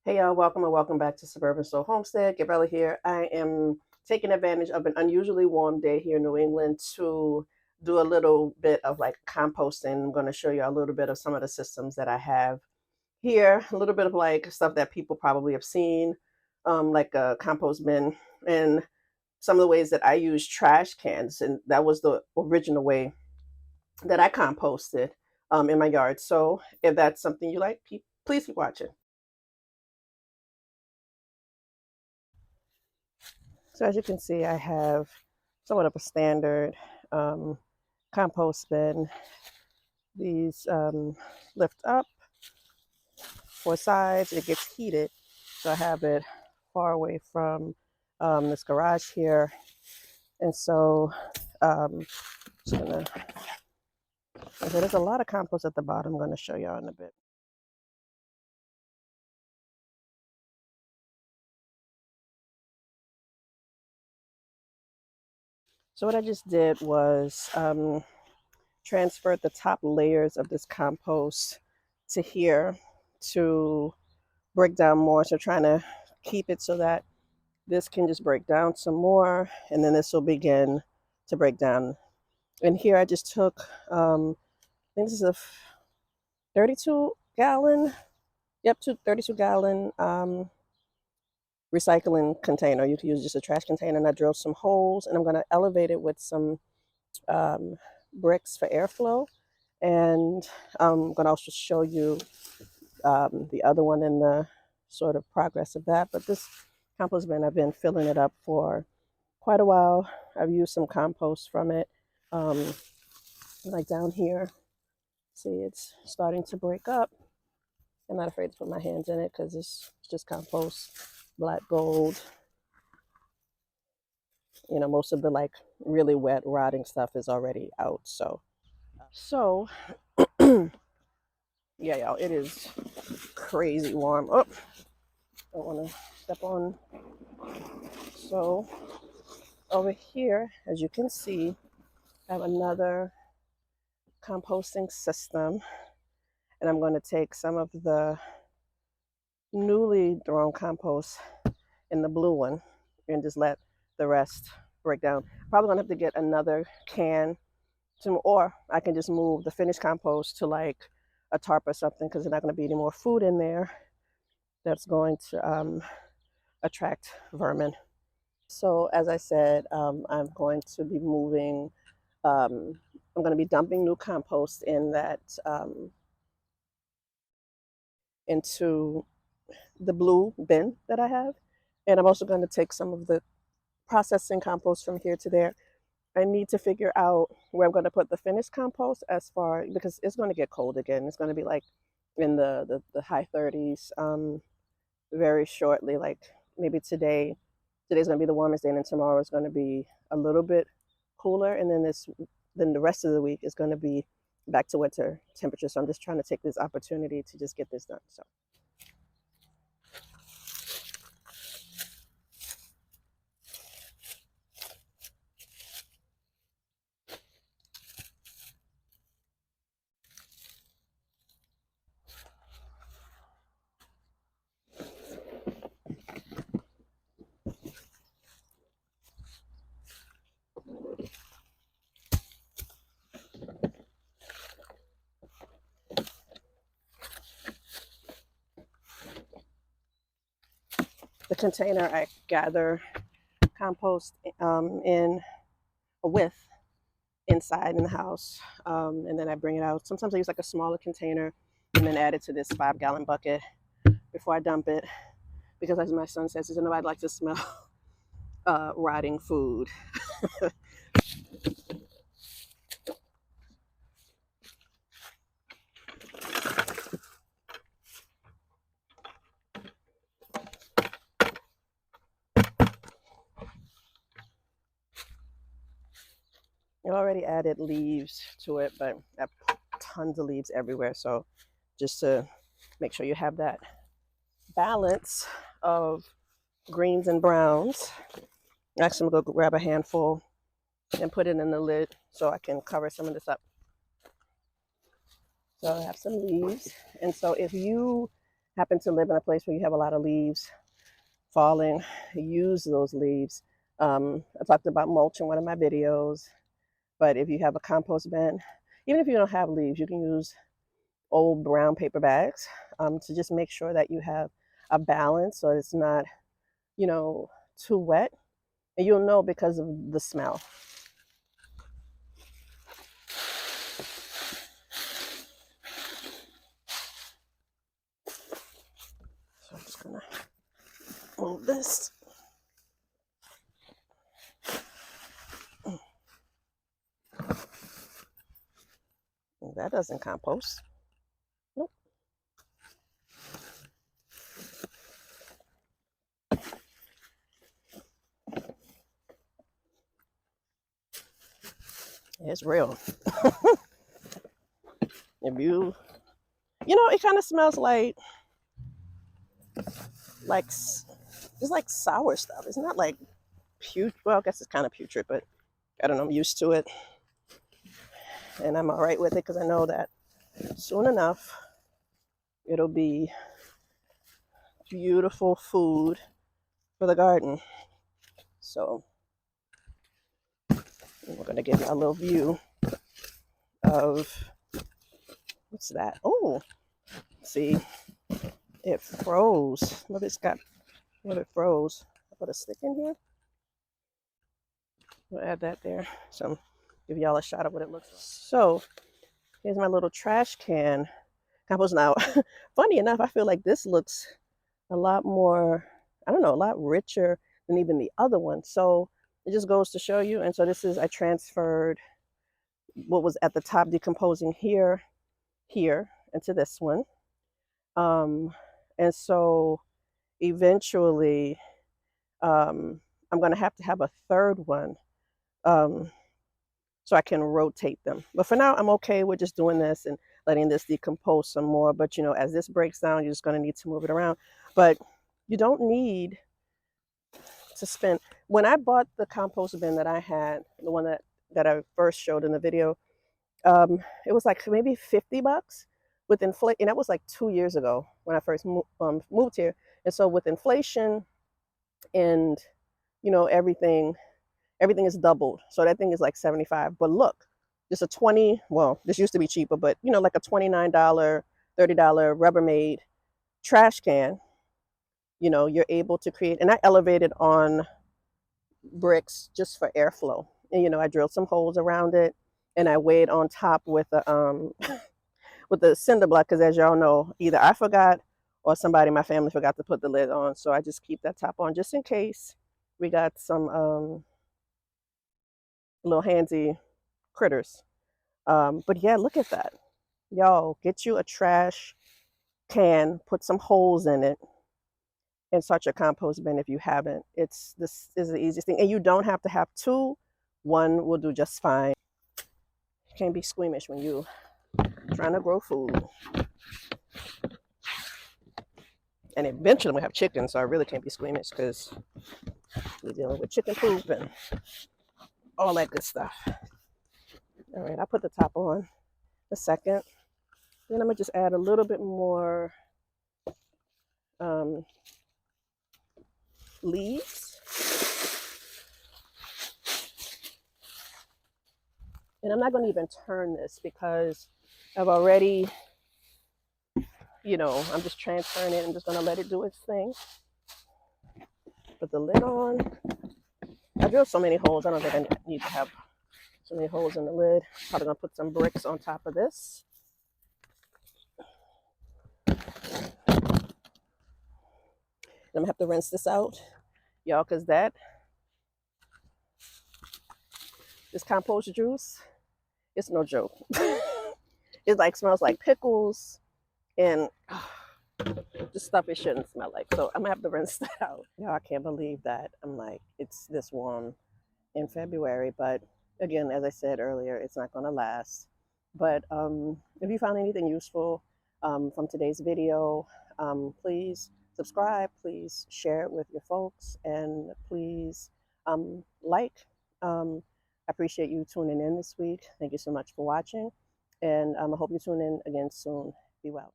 Hey y'all, welcome and welcome back to Suburban Soul Homestead. Gabriella here. I am taking advantage of an unusually warm day here in New England to do a little bit of like composting. I'm going to show you a little bit of some of the systems that I have here, a little bit of like stuff that people probably have seen, like a compost bin, and some of the ways that I use trash cans. And that was the original way that I composted in my yard. So if that's something you like, please keep watching. So as you can see, I have somewhat of a standard um, compost bin. These lift up four sides. It gets heated, so I have it far away from this garage here. And so just gonna, there's a lot of compost at the bottom. I'm gonna show y'all in a bit. So what I just did was transferred the top layers of this compost to here to break down more. So trying to keep it so that this can just break down some more, and then this will begin to break down. And here I just took, I think this is a 32 gallon, yep, 32 gallon recycling container. You can use just a trash container, and I drilled some holes, and I'm going to elevate it with some um, bricks for airflow. And I'm going to also show you the other one and the sort of progress of that. But this compost bin, I've been filling it up for quite a while. I've used some compost from it. Um, like down here, see it's starting to break up. I'm not afraid to put my hands in it because it's just compost, black gold. You know, most of the like really wet, rotting stuff is already out. So yeah, y'all, it is crazy warm. Oh, don't want to step on. So over here, as you can see, I have another composting system, and I'm going to take some of the newly thrown compost in the blue one and just let the rest break down. Probably gonna have to get another can to, or I can just move the finished compost to like a tarp or something because there's not going to be any more food in there that's going to attract vermin. So as I said, I'm going to be moving, I'm going to be dumping new compost in that into the blue bin that I have. And I'm also going to take some of the processing compost from here to there. I need to figure out where I'm going to put the finished compost as far, because it's going to get cold again. It's going to be like in the high 30s very shortly, like maybe today's going to be the warmest day, and then tomorrow is going to be a little bit cooler, and then the rest of the week is going to be back to winter temperature. So I'm just trying to take this opportunity to just get this done. So the container I gather compost in a width inside in the house, and then I bring it out. Sometimes I use like a smaller container and then add it to this 5 gallon bucket before I dump it, because as my son says, nobody likes to smell rotting food. I've already added leaves to it, but I have tons of leaves everywhere. So just to make sure you have that balance of greens and browns, actually I'm gonna go grab a handful and put it in the lid so I can cover some of this up. So I have some leaves. And so if you happen to live in a place where you have a lot of leaves falling, use those leaves. I talked about mulch in one of my videos, but if you have a compost bin, even if you don't have leaves, you can use old brown paper bags to just make sure that you have a balance so it's not, you know, too wet. And you'll know because of the smell. So I'm just gonna move this. That doesn't compost. Nope. It's real. If you, you know, it kind of smells like it's like sour stuff. It's not like putrid. Well, I guess it's kind of putrid, but I don't know. I'm used to it, and I'm all right with it because I know that soon enough it'll be beautiful food for the garden. So we're gonna give you a little view of what's that? Oh, see, it froze. Look, it's got what it froze. I put a stick in here. We'll add that there. So give y'all a shot of what it looks like. So here's my little trash can compost now. Funny enough, I feel like this looks a lot more, I don't know, a lot richer than even the other one. So it just goes to show you. And so this is, I transferred what was at the top decomposing here into this one. And so eventually I'm going to have a third one so I can rotate them. But for now, I'm okay with just doing this and letting this decompose some more. But, you know, as this breaks down, you're just going to need to move it around. But you don't need to spend. When I bought the compost bin that I had, the one that I first showed in the video, it was like maybe $50 with inflation. And that was like 2 years ago when I first moved here. And so with inflation and, you know, everything is doubled. So that thing is like 75. But look, just a 20, well, this used to be cheaper, but you know, like a $29, $30 Rubbermaid trash can, you know, you're able to create, and I elevated on bricks just for airflow. And you know, I drilled some holes around it and I weighed on top with a with the cinder block, because as y'all know, either I forgot or somebody in my family forgot to put the lid on. So I just keep that top on just in case we got some little handsy critters. But yeah, look at that. Y'all, get you a trash can, put some holes in it, and start your compost bin if you haven't. This is the easiest thing. And you don't have to have two. One will do just fine. You can't be squeamish when you're trying to grow food. And eventually we have chicken, so I really can't be squeamish because we're dealing with chicken poop and all that good stuff. All right, I put the top on a second. Then I'm gonna just add a little bit more leaves. And I'm not going to even turn this because I've already, you know, I'm just transferring it. I'm just going to let it do its thing. Put the lid on. I drilled so many holes. I don't think I need to have so many holes in the lid. Probably going to put some bricks on top of this. I'm going to have to rinse this out, y'all, because this compost juice, it's no joke. It like smells like pickles and just stuff it shouldn't smell like. So I'm gonna have to rinse that out. Y'all, I can't believe that I'm like, it's this warm in February. But again, as I said earlier, it's not gonna last. But if you found anything useful from today's video, please subscribe, please share it with your folks, and please like. I appreciate you tuning in this week. Thank you so much for watching. And I hope you tune in again soon. Be well.